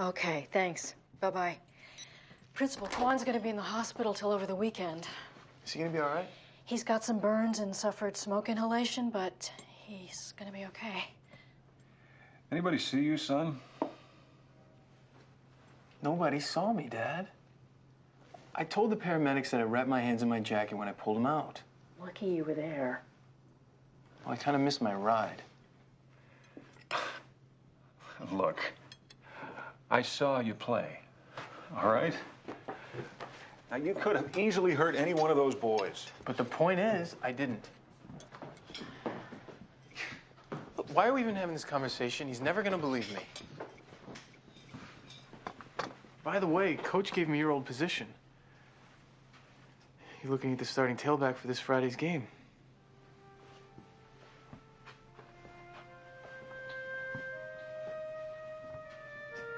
Okay, thanks. Bye-bye. Principal Kwan's gonna be in the hospital till over the weekend. Is he gonna be all right? He's got some burns and suffered smoke inhalation, but he's gonna be okay. Anybody see you, son? Nobody saw me, Dad. I told the paramedics that I wrapped my hands in my jacket when I pulled him out. Lucky you were there. Well, I kind of missed my ride. Look, I saw you play, all right? Now, you could have easily hurt any one of those boys. But the point is, I didn't. Look, why are we even having this conversation? He's never gonna believe me. By the way, Coach gave me your old position. You're looking at the starting tailback for this Friday's game.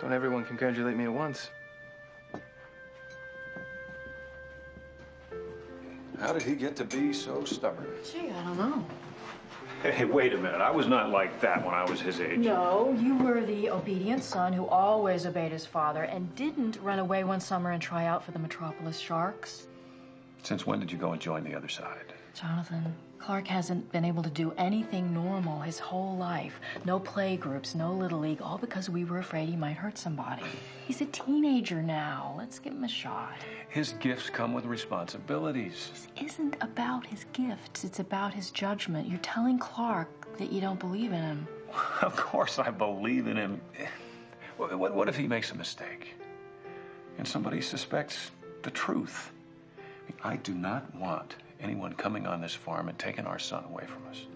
Don't everyone congratulate me at once. How did he get to be so stubborn? Gee, I don't know. Hey, wait a minute. I was not like that when I was his age. No, you were the obedient son who always obeyed his father and didn't run away one summer and try out for the Metropolis Sharks. Since when did you go and join the other side? Jonathan, Clark hasn't been able to do anything normal his whole life. No play groups, no Little League, all because we were afraid he might hurt somebody. He's a teenager now. Let's give him a shot. His gifts come with responsibilities. This isn't about his gifts. It's about his judgment. You're telling Clark that you don't believe in him. Of course I believe in him. What if he makes a mistake? And somebody suspects the truth? I do not want anyone coming on this farm and taking our son away from us.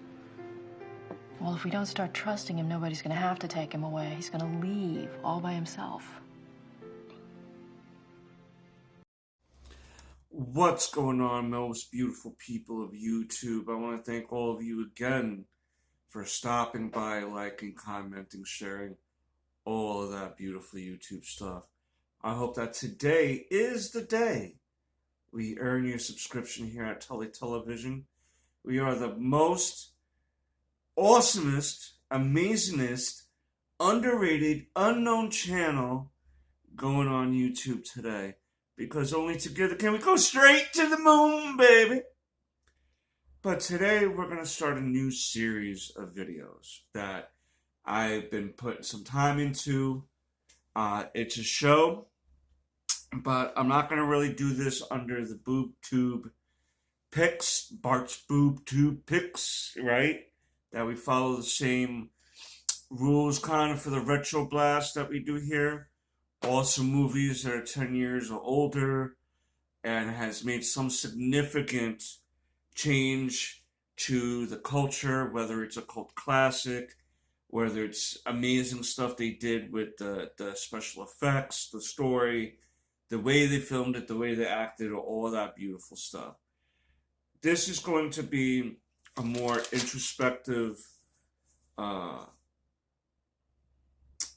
Well, if we don't start trusting him, nobody's going to have to take him away. He's going to leave all by himself. What's going on, most beautiful people of YouTube? I want to thank all of you again for stopping by, liking, commenting, sharing, all of that beautiful YouTube stuff. I hope that today is the day we earn your subscription here at Tully Television. We are the most awesomest, amazingest, underrated, unknown channel going on YouTube today. Because only together can we go straight to the moon, baby. But today we're going to start a new series of videos that I've been putting some time into. It's a show, but I'm not going to really do this under the boob tube picks, Bart's boob tube picks, right? That we follow the same rules kind of for the retro blast that we do here. Also movies that are 10 years or older and has made some significant change to the culture, whether it's a cult classic, whether it's amazing stuff they did with the special effects, the story, the way they filmed it, the way they acted, all that beautiful stuff. This is going to be a more introspective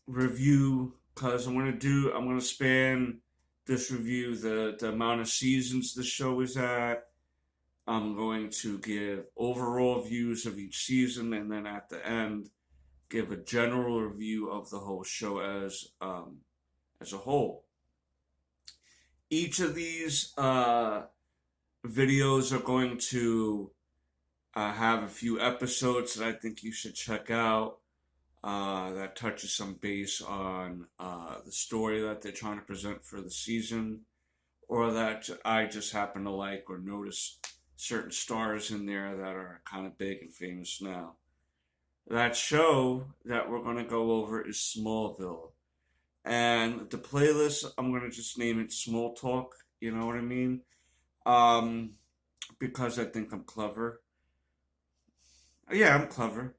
review, because I'm going to span this review the amount of seasons the show is at. I'm going to give overall views of each season, and then at the end, give a general review of the whole show as a whole. Each of these videos are going to have a few episodes that I think you should check out. That touches some base on the story that they're trying to present for the season, or that I just happen to like or notice certain stars in there that are kind of big and famous now. That show that we're going to go over is Smallville. And the playlist, I'm going to just name it Small Talk, you know what I mean? Because I think I'm clever. Yeah, I'm clever.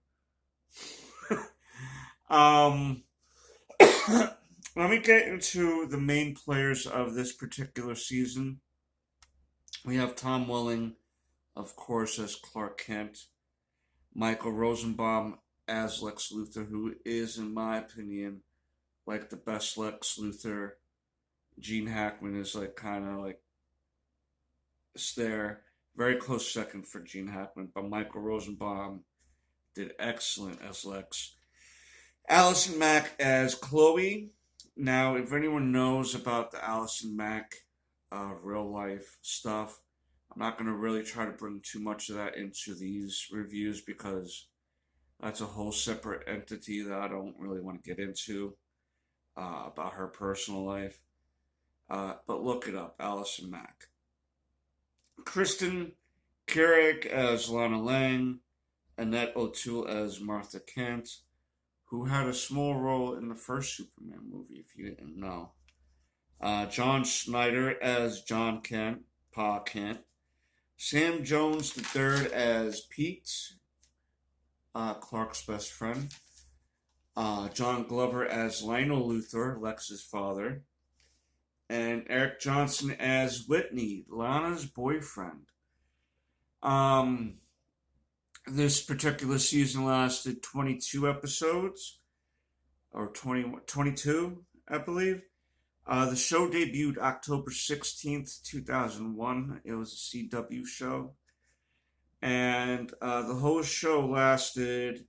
Let me get into the main players of this particular season. We have Tom Welling, of course, as Clark Kent. Michael Rosenbaum as Lex Luthor, who is, in my opinion, like the best Lex Luthor. Gene Hackman is kind of it's there. Very close second for Gene Hackman, but Michael Rosenbaum did excellent as Lex. Allison Mack as Chloe. Now, if anyone knows about the Allison Mack real life stuff, I'm not going to really try to bring too much of that into these reviews because that's a whole separate entity that I don't really want to get into about her personal life. But look it up, Allison Mack. Kristen Carrick as Lana Lang, Annette O'Toole as Martha Kent, who had a small role in the first Superman movie, if you didn't know. John Schneider as John Kent, Pa Kent. Sam Jones III as Pete, Clark's best friend. John Glover as Lionel Luthor, Lex's father. And Eric Johnson as Whitney, Lana's boyfriend. This particular season lasted 22 episodes, or 22, I believe. The show debuted October 16th, 2001. It was a CW show. And the whole show lasted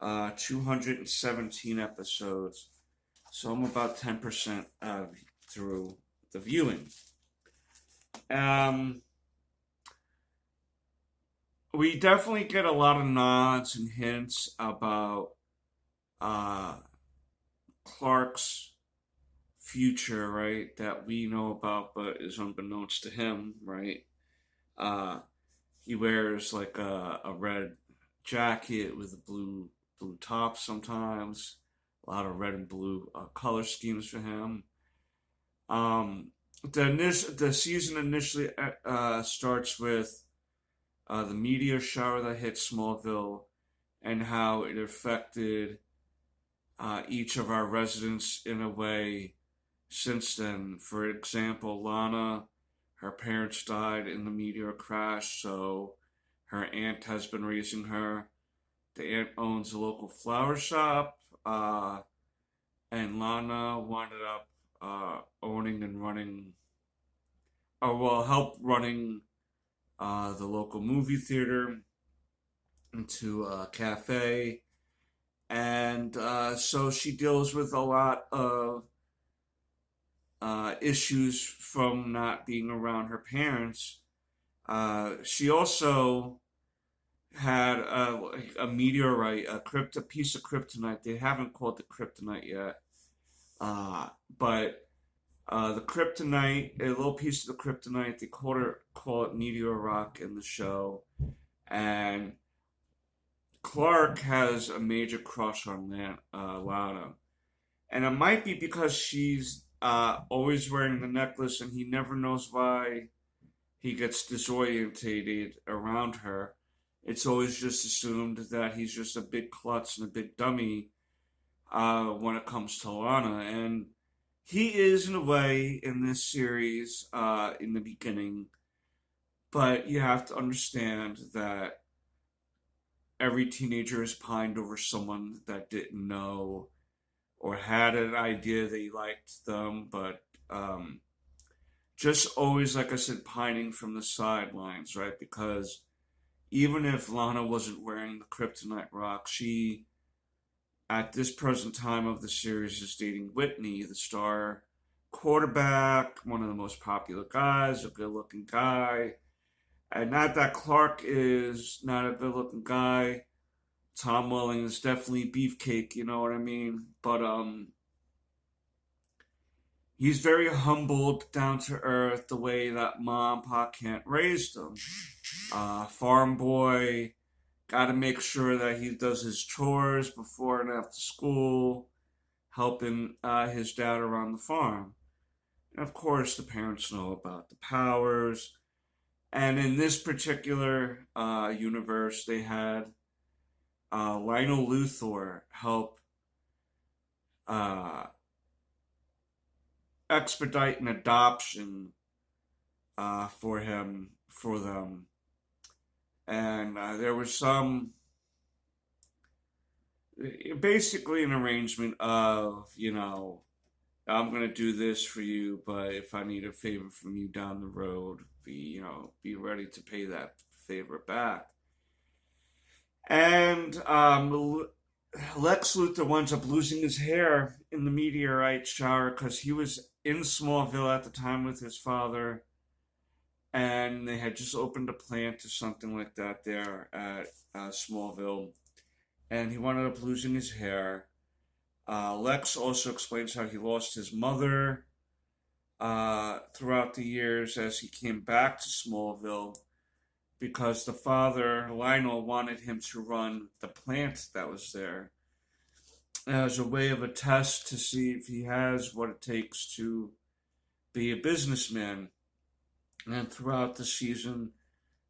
217 episodes. So I'm about 10% through the viewing. We definitely get a lot of nods and hints about Clark's future, right? That we know about, but is unbeknownst to him, right? He wears like a red jacket with a blue top sometimes. A lot of red and blue color schemes for him. The season initially starts with the meteor shower that hit Smallville and how it affected each of our residents in a way since then. For example, Lana, her parents died in the meteor crash, so her aunt has been raising her. The aunt owns a local flower shop, and Lana wound up owning and running, help running the local movie theater into a cafe. And so she deals with a lot of issues from not being around her parents. She also had a meteorite, a piece of kryptonite. They haven't called it kryptonite yet. But the kryptonite, a little piece of the kryptonite, they call it meteor rock in the show. And Clark has a major crush on Lana. And it might be because she's always wearing the necklace and he never knows why he gets disorientated around her. It's always just assumed that he's just a big klutz and a big dummy when it comes to Lana. And he is, in a way, in this series in the beginning. But you have to understand that every teenager has pined over someone that didn't know or had an idea they liked them, but just always, like I said, pining from the sidelines, right? Because even if Lana wasn't wearing the kryptonite rock, she, at this present time of the series, is dating Whitney, the star quarterback, one of the most popular guys, a good-looking guy. And not that Clark is not a good-looking guy. Tom Welling is definitely beefcake, you know what I mean? But he's very humbled, down to earth, the way that Mom, Pa Kent raised him. Farm boy, got to make sure that he does his chores before and after school, helping his dad around the farm. And of course, the parents know about the powers. And in this particular universe, they had Lionel Luthor help expedite an adoption for them. And there was basically an arrangement of, I'm going to do this for you, but if I need a favor from you down the road, be ready to pay that favor back. And Lex Luthor winds up losing his hair in the meteorite shower because he was in Smallville at the time with his father, and they had just opened a plant or something like that there at Smallville, and he wound up losing his hair. Lex also explains how he lost his mother throughout the years as he came back to Smallville because the father, Lionel, wanted him to run the plant that was there as a way of a test to see if he has what it takes to be a businessman. And throughout the season,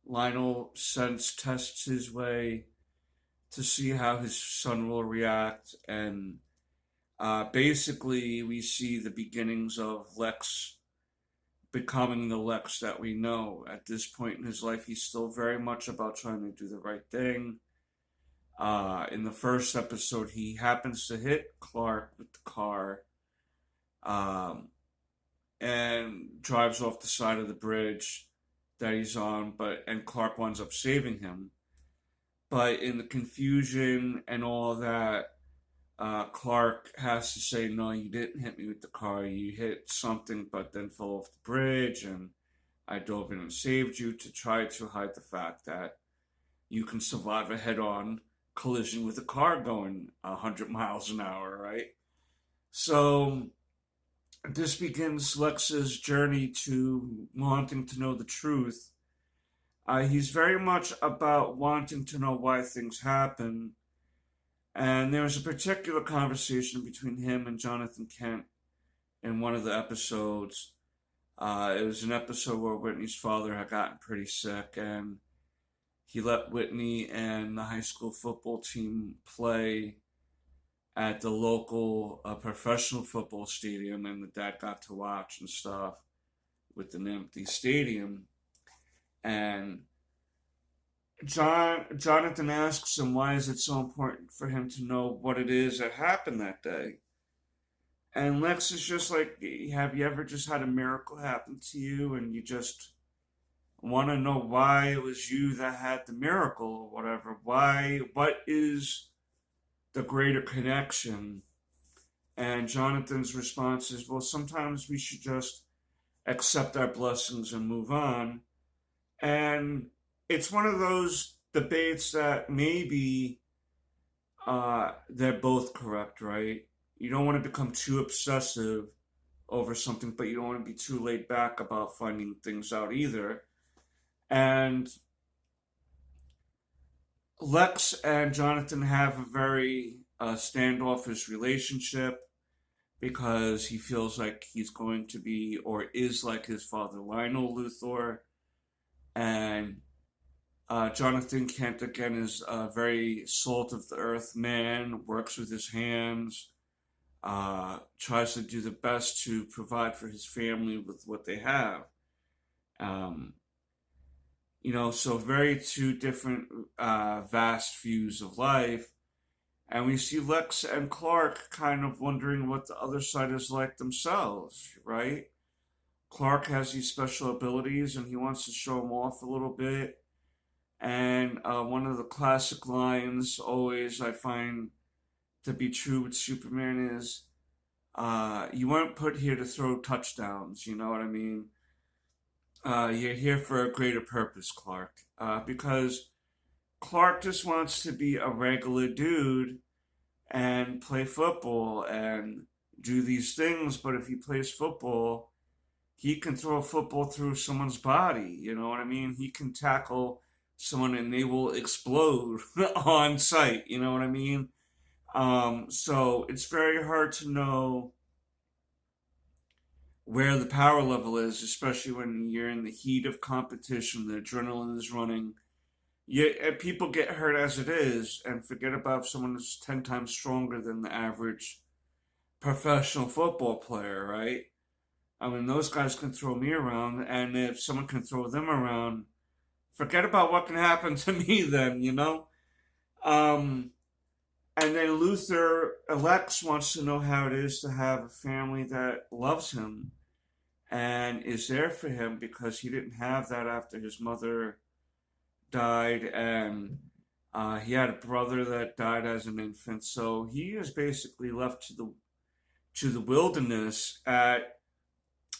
Lionel tests his way to see how his son will react. And basically, we see the beginnings of Lex becoming the Lex that we know. At this point in his life, he's still very much about trying to do the right thing. In the first episode, he happens to hit Clark with the car and drives off the side of the bridge that he's on, and Clark winds up saving him. But in the confusion and all that, Clark has to say, "No, you didn't hit me with the car. You hit something, but then fell off the bridge, and I dove in and saved you," to try to hide the fact that you can survive a head-on collision with a car going 100 miles an hour, right? So this begins Lex's journey to wanting to know the truth. He's very much about wanting to know why things happen. And there was a particular conversation between him and Jonathan Kent in one of the episodes. It was an episode where Whitney's father had gotten pretty sick, and he let Whitney and the high school football team play at the local professional football stadium, and the dad got to watch and stuff with an empty stadium. And Jonathan asks him, why is it so important for him to know what it is that happened that day? And Lex is just like, have you ever just had a miracle happen to you and you just want to know why it was you that had the miracle or whatever? What is the greater connection? And Jonathan's response is, well, sometimes we should just accept our blessings and move on. And it's one of those debates that maybe they're both correct, right? You don't want to become too obsessive over something, but you don't want to be too laid back about finding things out either. And Lex and Jonathan have a very standoffish relationship because he feels like he's going to be or is like his father, Lionel Luthor. And Jonathan Kent, again, is a very salt of the earth man, works with his hands, tries to do the best to provide for his family with what they have. So very two different vast views of life. And we see Lex and Clark kind of wondering what the other side is like themselves, right? Clark has these special abilities and he wants to show them off a little bit. And one of the classic lines always I find to be true with Superman is, you weren't put here to throw touchdowns, you know what I mean? You're here for a greater purpose, Clark. Because Clark just wants to be a regular dude and play football and do these things, but if he plays football, he can throw a football through someone's body, you know what I mean? He can tackle someone and they will explode on sight, you know what I mean? So it's very hard to know where the power level is, especially when you're in the heat of competition, the adrenaline is running. People get hurt as it is and forget about if someone is 10 times stronger than the average professional football player, right? I mean, those guys can throw me around, and if someone can throw them around, forget about what can happen to me then, you know? And then Lex wants to know how it is to have a family that loves him and is there for him because he didn't have that after his mother died. And He had a brother that died as an infant, so he is basically left to the wilderness at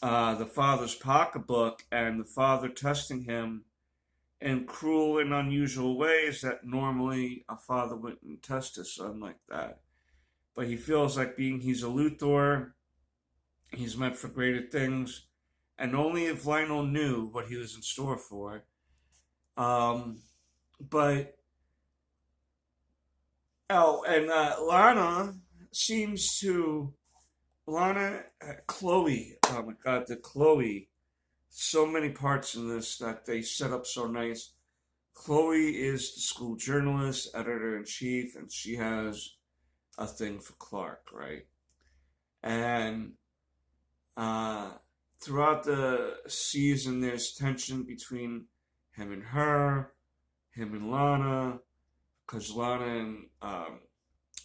the father's pocketbook, and the father testing him in cruel and unusual ways that normally a father wouldn't test his son like that. But he feels like he's a Luthor, he's meant for greater things, and only if Lionel knew what he was in store for. But and Lana seems to Chloe. Oh my God, the Chloe. So many parts in this that they set up so nice. Chloe is the school journalist, editor in chief, and she has a thing for Clark, right? And throughout the season, there's tension between him and her, him and Lana, because Lana and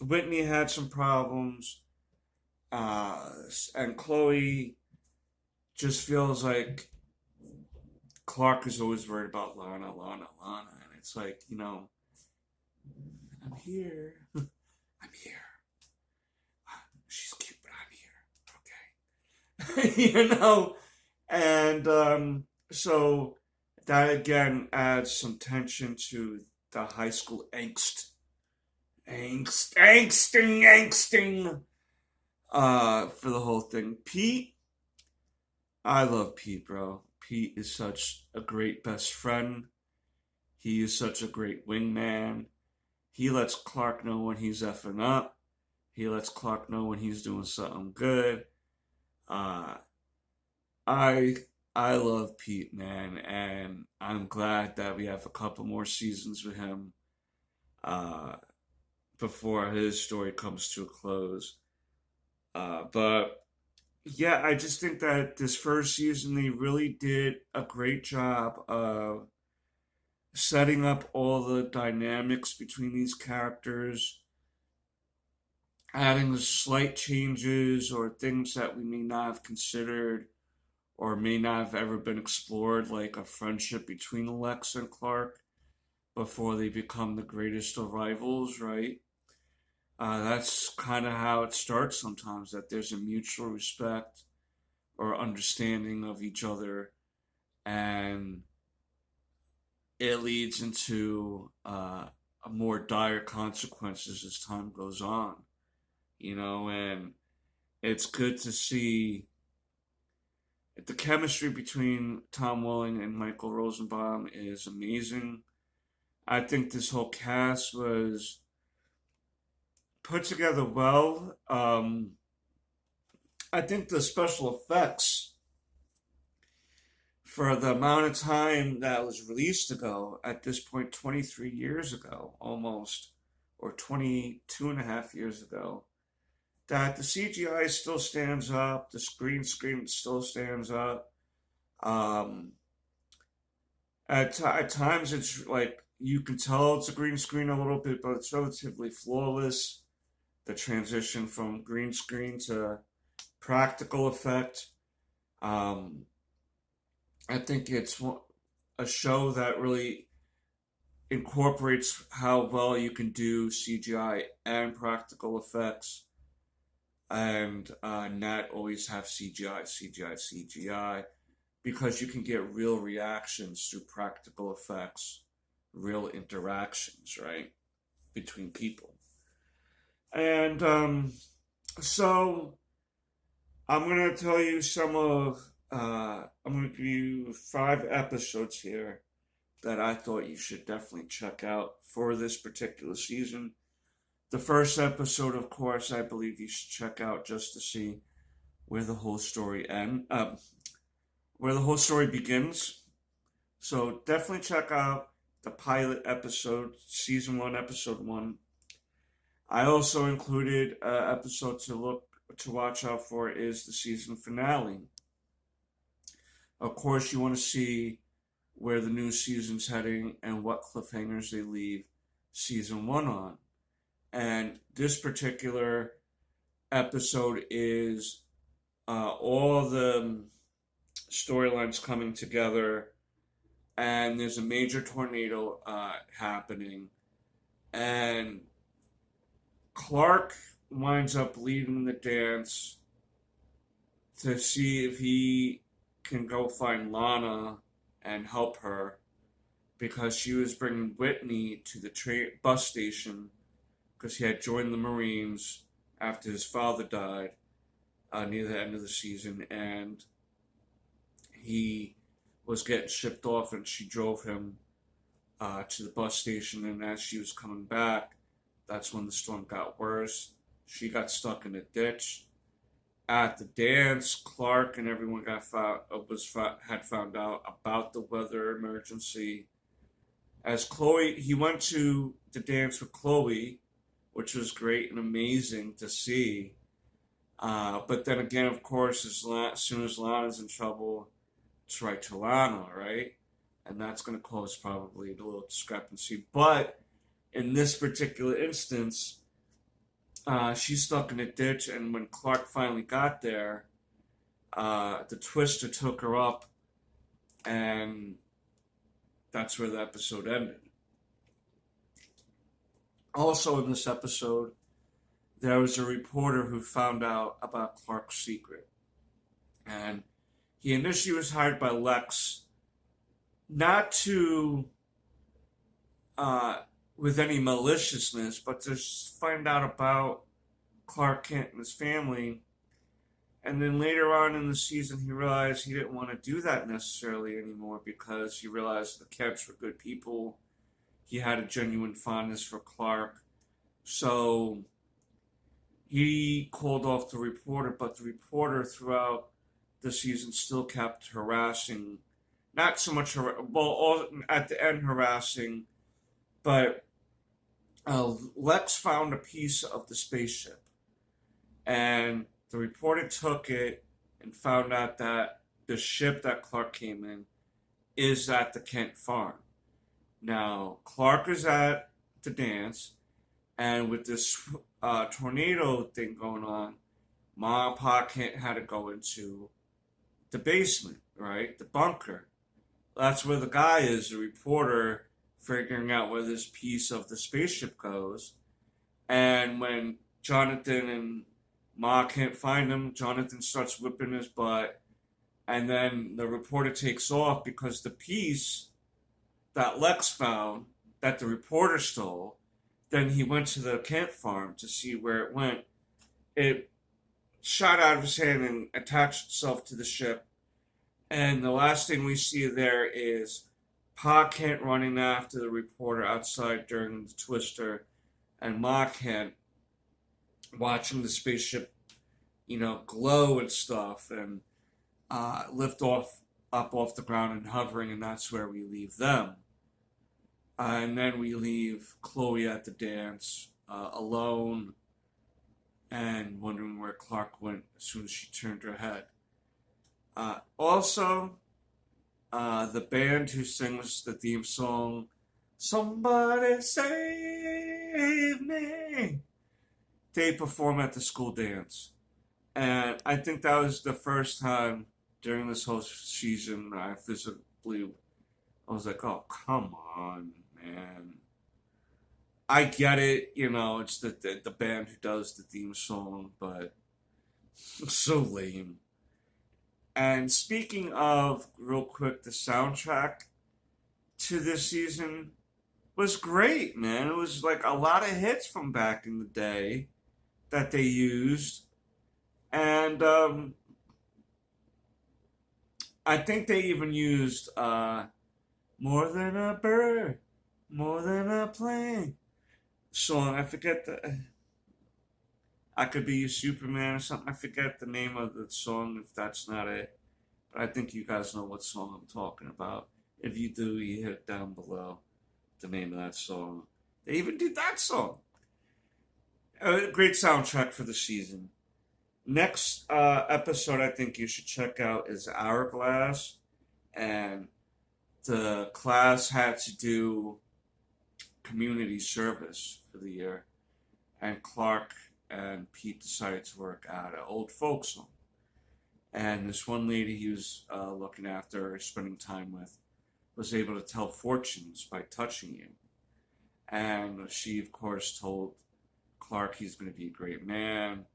Whitney had some problems, and Chloe just feels like Clark is always worried about Lana, and it's like, I'm here, I'm here. She's cute, but I'm here, and so that again adds some tension to the high school angsting, for the whole thing. Pete, I love Pete, bro. Pete is such a great best friend. He is such a great wingman. He lets Clark know when he's effing up. He lets Clark know when he's doing something good. I love Pete, man, and I'm glad that we have a couple more seasons with him before his story comes to a close. But yeah, I just think that this first season they really did a great job of setting up all the dynamics between these characters, adding the slight changes or things that we may not have considered or may not have ever been explored, like a friendship between Alexa and Clark before they become the greatest of rivals, right? That's kind of how it starts sometimes, that there's a mutual respect or understanding of each other, and it leads into more dire consequences as time goes on, and it's good to see the chemistry between Tom Welling and Michael Rosenbaum is amazing. I think this whole cast was put together well. I think the special effects for the amount of time that was released ago, at this point 23 years ago almost, or 22 and a half years ago, that the CGI still stands up, the green screen still stands up. At times it's like you can tell it's a green screen a little bit, but it's relatively flawless. The transition from green screen to practical effect. I think it's a show that really incorporates how well you can do CGI and practical effects, and not always have CGI, because you can get real reactions through practical effects, real interactions, right, between people. And so I'm going to tell you I'm going to give you 5 episodes here that I thought you should definitely check out for this particular season. The first episode, of course, I believe you should check out just to see where the whole story begins. So definitely check out the pilot episode, season 1, episode 1. I also included an episode to watch out for is the season finale. Of course, you want to see where the new season's heading and what cliffhangers they leave season 1 on. And this particular episode is all the storylines coming together, and there's a major tornado happening, And Clark winds up leading the dance to see if he can go find Lana and help her because she was bringing Whitney to the bus station because he had joined the Marines after his father died near the end of the season, and he was getting shipped off, and she drove him to the bus station. And as she was coming back, that's when the storm got worse. She got stuck in a ditch. At the dance, Clark and everyone had found out about the weather emergency. As he went to the dance with Chloe, which was great and amazing to see. But then again, of course, as soon as Lana's in trouble, it's right to Lana, right? And that's going to cause probably a little discrepancy. But in this particular instance, she's stuck in a ditch, and when Clark finally got there, the Twister took her up, and that's where the episode ended. Also in this episode, there was a reporter who found out about Clark's secret. And he initially was hired by Lex not to, with any maliciousness, but to find out about Clark Kent and his family. And then later on in the season, he realized he didn't want to do that necessarily anymore because he realized the Kents were good people. He had a genuine fondness for Clark. So he called off the reporter, but the reporter throughout the season still kept harassing. Not so much, at the end harassing, but Lex found a piece of the spaceship. And the reporter took it and found out that the ship that Clark came in is at the Kent farm. Now, Clark is at the dance, and with this tornado thing going on, Ma and Pa Kent had to go into the basement, right? The bunker. That's where the guy is, the reporter, figuring out where this piece of the spaceship goes. And when Jonathan and Ma can't find him, Jonathan starts whipping his butt. And then the reporter takes off because the piece that Lex found, that the reporter stole, then he went to the Kent farm to see where it went. It shot out of his hand and attached itself to the ship. And the last thing we see there is Pa Kent running after the reporter outside during the Twister, and Ma Kent watching the spaceship, glow and stuff, and lift up off the ground and hovering, and that's where we leave them. And then we leave Chloe at the dance, alone, and wondering where Clark went as soon as she turned her head. Also, the band who sings the theme song, "Somebody Save Me," they perform at the school dance. And I think that was the first time during this whole season I was like, oh, come on, man. I get it, it's the band who does the theme song, but it's so lame. And speaking of, real quick, the soundtrack to this season was great, man. It was like a lot of hits from back in the day that they used. And I think they even used More Than a Bird, More Than a Plane song. I forget I Could Be Your Superman or something. I forget the name of the song if that's not it. But I think you guys know what song I'm talking about. If you do, you hit it down below, the name of that song. They even did that song. A great soundtrack for the season. Next episode I think you should check out is Hourglass. And the class had to do community service for the year. And Clark and Pete decided to work at an old folks home. And this one lady he was looking after or spending time with was able to tell fortunes by touching you. And she, of course, told Clark he's going to be a great man.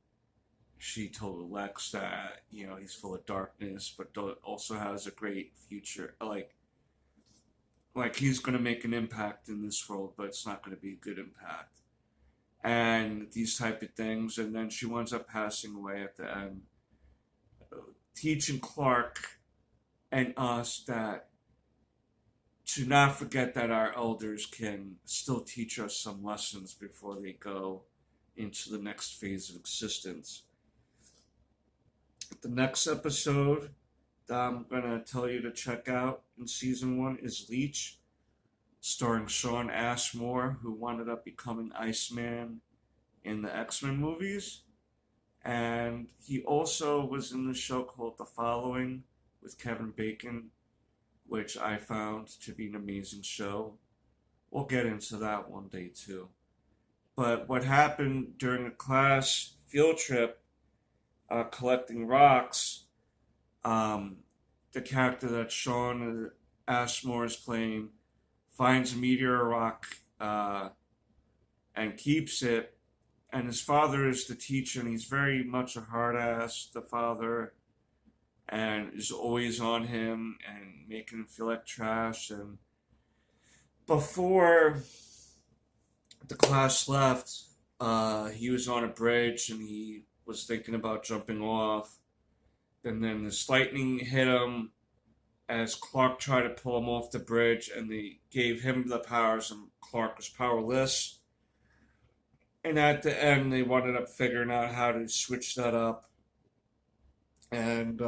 She told Lex that, he's full of darkness, but also has a great future. Like he's going to make an impact in this world, but it's not going to be a good impact. And these type of things. And then she winds up passing away at the end, teaching Clark and us that to not forget that our elders can still teach us some lessons before they go into the next phase of existence. The next episode that I'm going to tell you to check out in season 1 is Leech, starring Sean Ashmore, who wound up becoming Iceman in the X-Men movies. And he also was in the show called The Following with Kevin Bacon, which I found to be an amazing show. We'll get into that one day too. But what happened during a class field trip collecting rocks, the character that Sean Ashmore is playing finds a meteor rock and keeps it. And his father is the teacher, and he's very much a hard ass, the father, and is always on him and making him feel like trash. And before the class left, he was on a bridge and he was thinking about jumping off. And then this lightning hit him as Clark tried to pull him off the bridge, and they gave him the powers, and Clark was powerless. And at the end, they wound up figuring out how to switch that up. And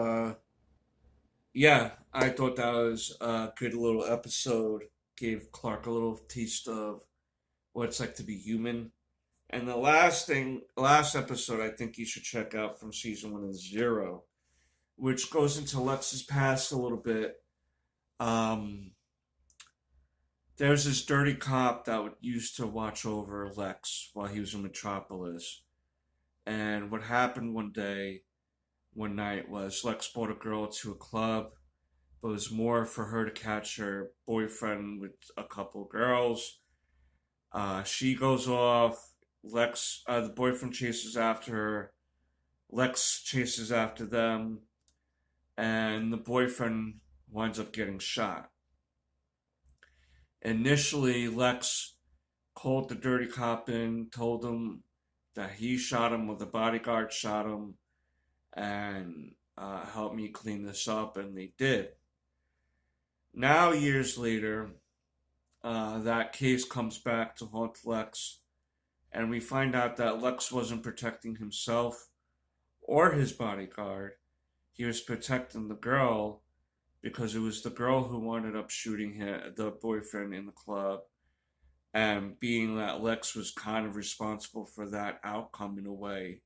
yeah, I thought that was a good little episode. Gave Clark a little taste of what it's like to be human. And the last episode I think you should check out from season 1 is Zero, which goes into Lex's past a little bit. There's this dirty cop that used to watch over Lex while he was in Metropolis. And what happened one night, was Lex brought a girl to a club, but it was more for her to catch her boyfriend with a couple girls. She goes off. The boyfriend chases after her. Lex chases after them. And the boyfriend winds up getting shot. Initially, Lex called the dirty cop in, told him that he shot him, or the bodyguard shot him, and helped me clean this up, and they did. Now, years later, that case comes back to haunt Lex, and we find out that Lex wasn't protecting himself or his bodyguard. He was protecting the girl, because it was the girl who wound up shooting the boyfriend in the club. And being that Lex was kind of responsible for that outcome in a way,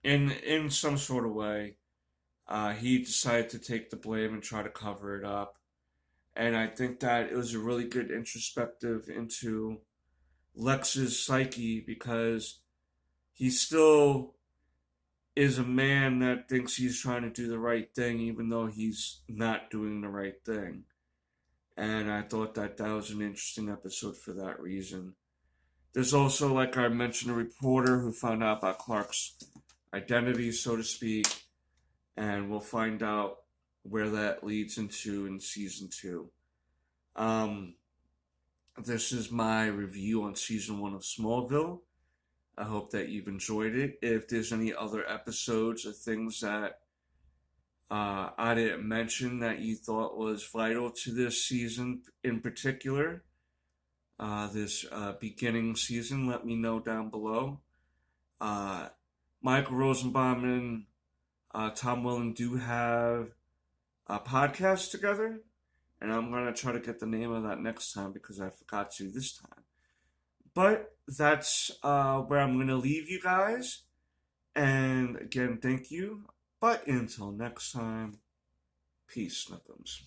in some sort of way, he decided to take the blame and try to cover it up. And I think that it was a really good introspective into Lex's psyche, because he still is a man that thinks he's trying to do the right thing, even though he's not doing the right thing. And I thought that was an interesting episode for that reason. There's also, like I mentioned, a reporter who found out about Clark's identity, so to speak, and we'll find out where that leads into in season 2. This is my review on season 1 of Smallville. I hope that you've enjoyed it. If there's any other episodes or things that I didn't mention that you thought was vital to this season in particular, this beginning season, let me know down below. Michael Rosenbaum and Tom Welling do have a podcast together, and I'm going to try to get the name of that next time because I forgot to this time. But that's where I'm going to leave you guys. And again, thank you. But until next time, peace, Snuckums.